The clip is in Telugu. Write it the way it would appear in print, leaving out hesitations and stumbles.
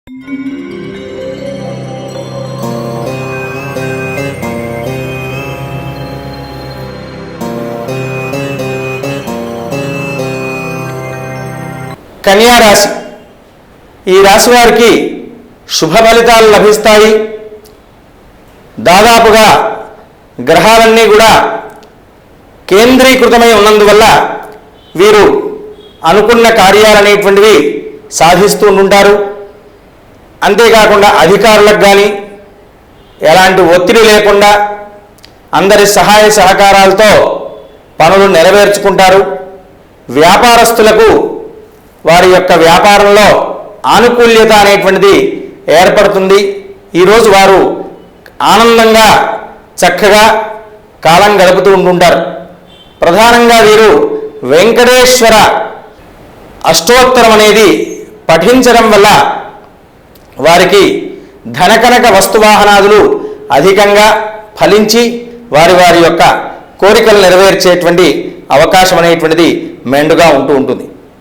కన్యా రాశి, ఈ రాశి వారికి శుభ ఫలితాలు లభిస్తాయి. దాదాపుగా గ్రహాలన్నీ కూడా కేంద్రీకృతమై ఉన్నందువల్ల వీరు అనుకున్న కార్యాలనేటువంటివి సాధిస్తూ ఉంటారు. అంతేకాకుండా అధికారులకు కానీ ఎలాంటి ఒత్తిడి లేకుండా అందరి సహాయ సహకారాలతో పనులు నెరవేర్చుకుంటారు. వ్యాపారస్తులకు వారి యొక్క వ్యాపారంలో ఆనుకూల్యత అనేటువంటిది ఏర్పడుతుంది. ఈరోజు వారు ఆనందంగా చక్కగా కాలం గడుపుతూ ఉంటుంటారు. ప్రధానంగా వీరు వెంకటేశ్వర అష్టోత్తరం అనేది పఠించడం వల్ల వారికి ధనకనక వస్తువాహనాదులు అధికంగా ఫలించి వారి వారి యొక్క కోరికలు నెరవేర్చేటువంటి అవకాశం అనేటువంటిది మెండుగా ఉంటూ ఉంటుంది.